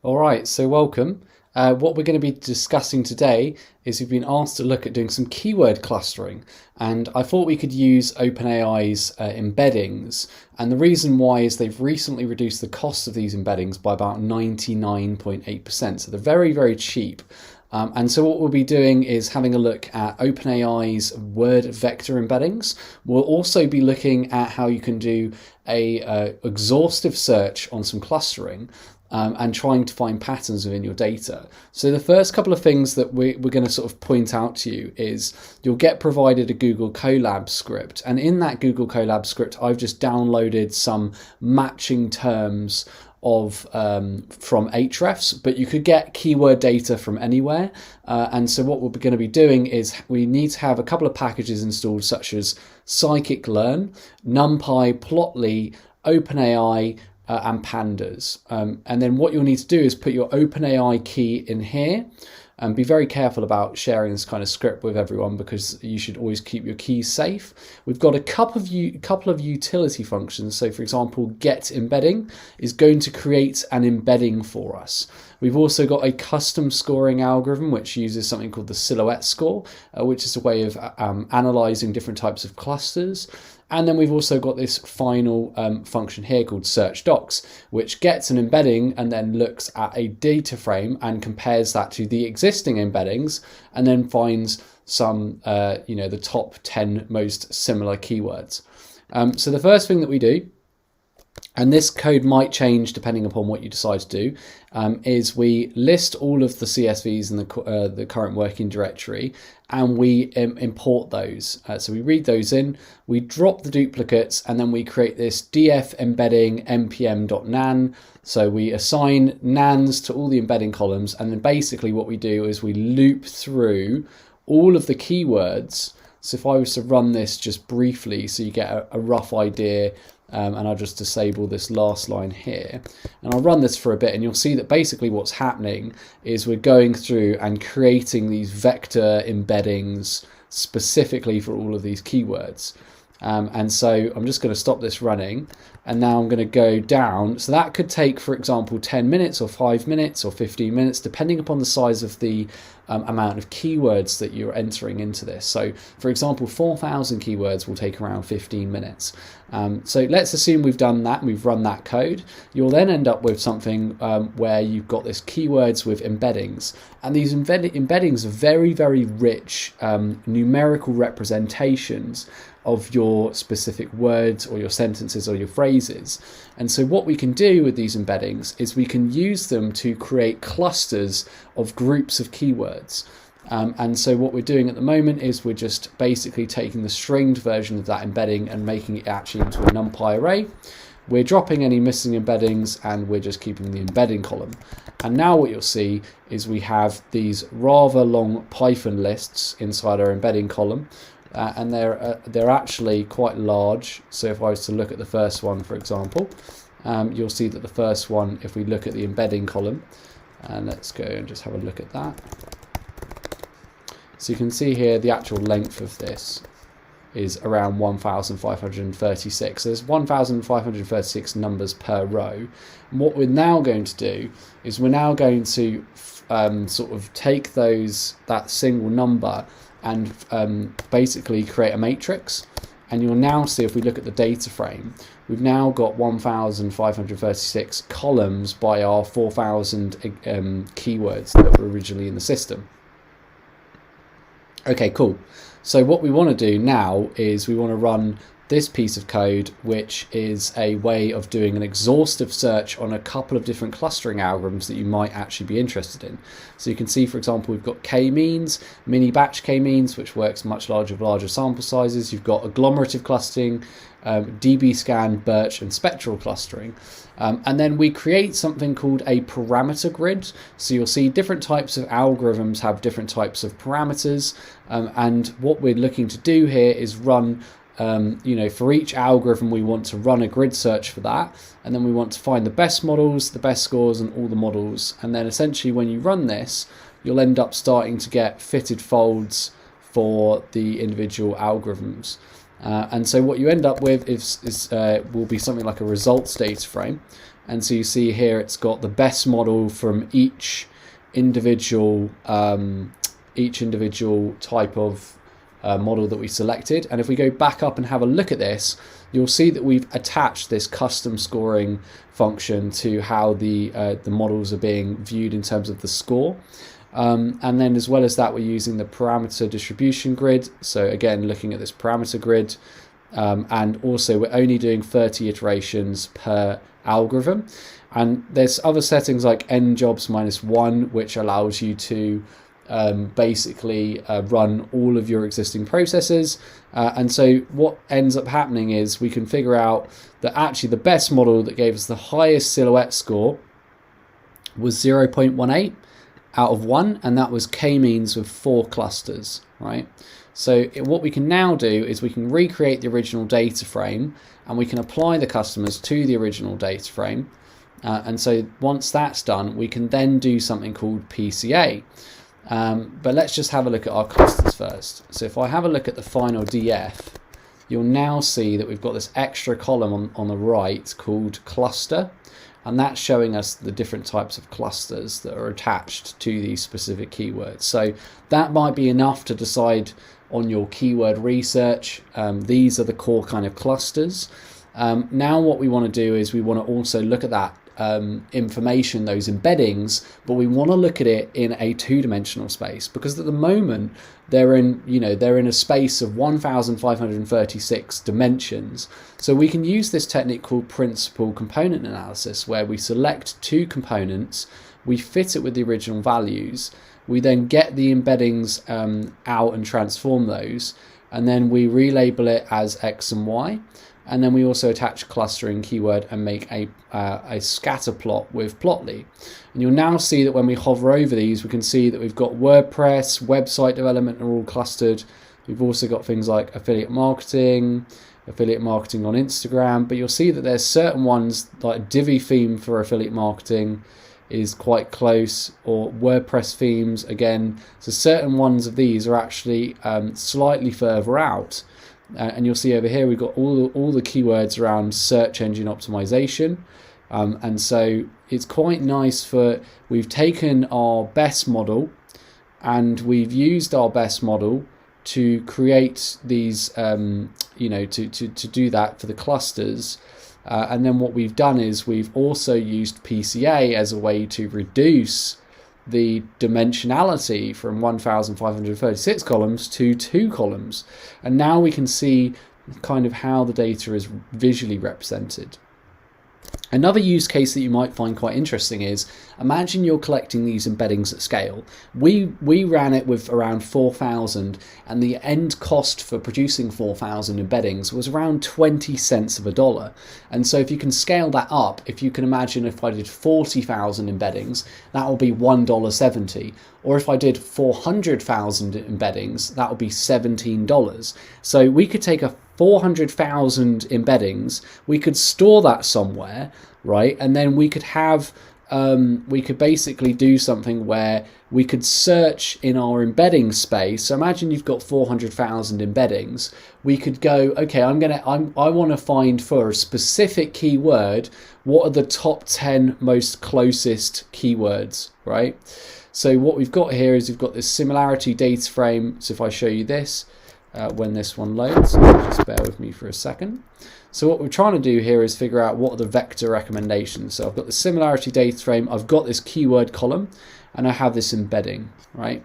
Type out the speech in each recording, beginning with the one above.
All right, so welcome. What we're going to be discussing today is we've been asked to look at doing some keyword clustering, and I thought we could use OpenAI's embeddings. And the reason why is they've recently reduced the cost of these embeddings by about 99.8%. So they're very, very cheap. And so what we'll be doing is having a look at OpenAI's word vector embeddings. We'll also be looking at how you can do a exhaustive search on some clustering. And trying to find patterns within your data. So the first couple of things that we're going to sort of point out to you is you'll get provided a Google Colab script, and in that Google Colab script I've just downloaded some matching terms of from Ahrefs, but you could get keyword data from anywhere. And so what we're going to be doing is we need to have a couple of packages installed, such as scikit-learn, NumPy, Plotly, OpenAI, and pandas. And then what you'll need to do is put your OpenAI key in here, and be very careful about sharing this kind of script with everyone because you should always keep your keys safe. We've got a couple of utility functions. So for example, get embedding is going to create an embedding for us. We've also got a custom scoring algorithm which uses something called the silhouette score, which is a way of analyzing different types of clusters. And then we've also got this final function here called search docs, which gets an embedding and then looks at a data frame and compares that to the existing embeddings, and then finds some, the top 10 most similar keywords. So the first thing that we do, and this code might change depending upon what you decide to do, is we list all of the CSVs in the current working directory, and we import those. So we read those in, we drop the duplicates, and then we create this df embedding npm.nan. So we assign nans to all the embedding columns, and then basically what we do is we loop through all of the keywords. So if I was to run this just briefly so you get a rough idea, and I'll just disable this last line here, and I'll run this for a bit, and you'll see that basically what's happening is we're going through and creating these vector embeddings specifically for all of these keywords. And so I'm just going to stop this running, and now I'm going to go down. So that could take, for example, 10 minutes or 5 minutes or 15 minutes, depending upon the size of the amount of keywords that you're entering into this. So for example, 4,000 keywords will take around 15 minutes. So let's assume we've done that and we've run that code. You'll then end up with something where you've got this keywords with embeddings, and these embeddings are very, very rich numerical representations of your specific words or your sentences or your phrases. And so what we can do with these embeddings is we can use them to create clusters of groups of keywords. And so what we're doing at the moment is we're just basically taking the stringed version of that embedding and making it actually into a NumPy array. We're dropping any missing embeddings, and we're just keeping the embedding column. And now what you'll see is we have these rather long Python lists inside our embedding column. And they're actually quite large. So if I was to look at the first one, for example, you'll see that the first one, if we look at the embedding column, and let's go and just have a look at that. So you can see here the actual length of this is around 1,536. So there's 1,536 numbers per row. And what we're now going to do is we're now going to sort of take that single number and basically create a matrix. And you'll now see, if we look at the data frame, we've now got 1,536 columns by our 4,000 keywords that were originally in the system. Okay, cool. So what we want to do now is we want to run this piece of code, which is a way of doing an exhaustive search on a couple of different clustering algorithms that you might actually be interested in. So you can see, for example, we've got k-means, mini batch k-means, which works much larger sample sizes. You've got agglomerative clustering, dbScan, birch, and spectral clustering. And then we create something called a parameter grid. So you'll see different types of algorithms have different types of parameters. And what we're looking to do here is run for each algorithm, we want to run a grid search for that, and then we want to find the best models, the best scores, and all the models. And then essentially when you run this, you'll end up starting to get fitted folds for the individual algorithms. And so what you end up with will be something like a results data frame. And so you see here it's got the best model from each individual type of model that we selected. And if we go back up and have a look at this, you'll see that we've attached this custom scoring function to how the models are being viewed in terms of the score. And then as well as that, we're using the parameter distribution grid. So again, looking at this parameter grid, and also we're only doing 30 iterations per algorithm. And there's other settings like njobs -1, which allows you to basically run all of your existing processes. And so what ends up happening is we can figure out that actually the best model that gave us the highest silhouette score was 0.18 out of 1, and that was k-means with 4 clusters, right? So what we can now do is we can recreate the original data frame, and we can apply the customers to the original data frame. And so once that's done, we can then do something called PCA. But let's just have a look at our clusters first. So if I have a look at the final DF, you'll now see that we've got this extra column on the right called cluster, and that's showing us the different types of clusters that are attached to these specific keywords. So that might be enough to decide on your keyword research. These are the core kind of clusters. Now what we want to do is we want to also look at that information, those embeddings, but we want to look at it in a two-dimensional space, because at the moment they're in a space of 1536 dimensions. So we can use this technique called principal component analysis, where we select 2 components, we fit it with the original values, we then get the embeddings out and transform those, and then we relabel it as X and Y. And then we also attach clustering keyword and make a scatter plot with Plotly. And you'll now see that when we hover over these, we can see that we've got WordPress, website development are all clustered. We've also got things like affiliate marketing on Instagram. But you'll see that there's certain ones like Divi theme for affiliate marketing is quite close, or WordPress themes again. So certain ones of these are actually slightly further out. And you'll see over here we've got all the keywords around search engine optimization, and so it's quite nice we've taken our best model and we've used our best model to create these to do that for the clusters, and then what we've done is we've also used PCA as a way to reduce the dimensionality from 1536 columns to 2 columns. And now we can see kind of how the data is visually represented. Another use case that you might find quite interesting is, imagine you're collecting these embeddings at scale. We ran it with around 4,000, and the end cost for producing 4,000 embeddings was around 20 cents of a dollar. And so if you can scale that up, if you can imagine if I did 40,000 embeddings, that will be $1.70. Or if I did 400,000 embeddings, that would be $17. So we could take a 400,000 embeddings, we could store that somewhere, right? And then we could have, we could basically do something where we could search in our embedding space. So imagine you've got 400,000 embeddings. We could go, okay, I want to find for a specific keyword, what are the top 10 most closest keywords, right? So what we've got here is we've got this similarity data frame. So if I show you this, when this one loads, just bear with me for a second. So what we're trying to do here is figure out what are the vector recommendations. So I've got the similarity data frame, I've got this keyword column, and I have this embedding, right?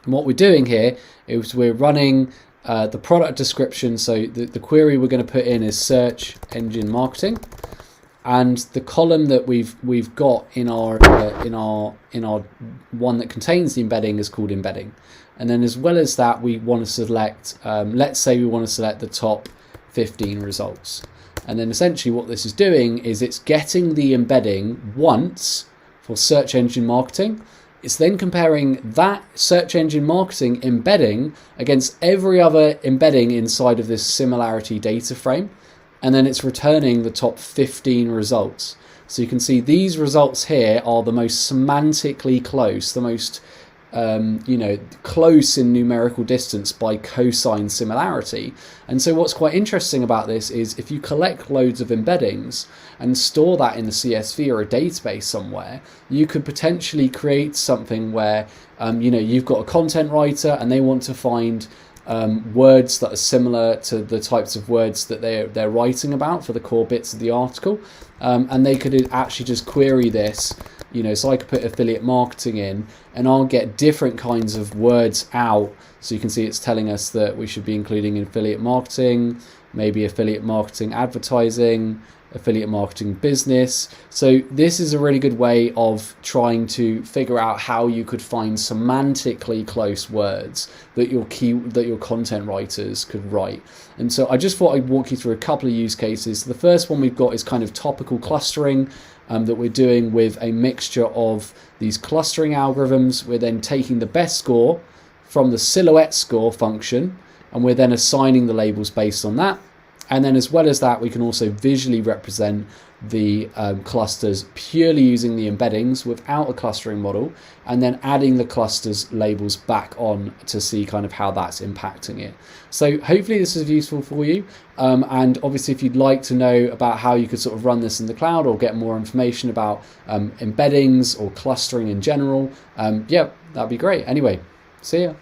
And what we're doing here is we're running the product description. So the query we're going to put in is search engine marketing, and the column that we've got in our one that contains the embedding is called embedding. And then as well as that, we want to select, let's say we want to select the top 15 results. And then essentially what this is doing is it's getting the embedding once for search engine marketing. It's then comparing that search engine marketing embedding against every other embedding inside of this similarity data frame. And then it's returning the top 15 results. So you can see these results here are the most semantically close, the most close in numerical distance by cosine similarity. And so what's quite interesting about this is if you collect loads of embeddings and store that in the CSV or a database somewhere, you could potentially create something where you've got a content writer and they want to find words that are similar to the types of words that they're writing about for the core bits of the article, and they could actually just query this. So I could put affiliate marketing in and I'll get different kinds of words out. So you can see it's telling us that we should be including affiliate marketing, maybe affiliate marketing advertising, affiliate marketing business. So this is a really good way of trying to figure out how you could find semantically close words that your content writers could write. And so I just thought I'd walk you through a couple of use cases. The first one we've got is kind of topical clustering that we're doing with a mixture of these clustering algorithms. We're then taking the best score from the silhouette score function and we're then assigning the labels based on that. And then as well as that, we can also visually represent the clusters purely using the embeddings without a clustering model, and then adding the clusters labels back on to see kind of how that's impacting it. So hopefully this is useful for you. And obviously if you'd like to know about how you could sort of run this in the cloud or get more information about embeddings or clustering in general, that'd be great. Anyway, see ya.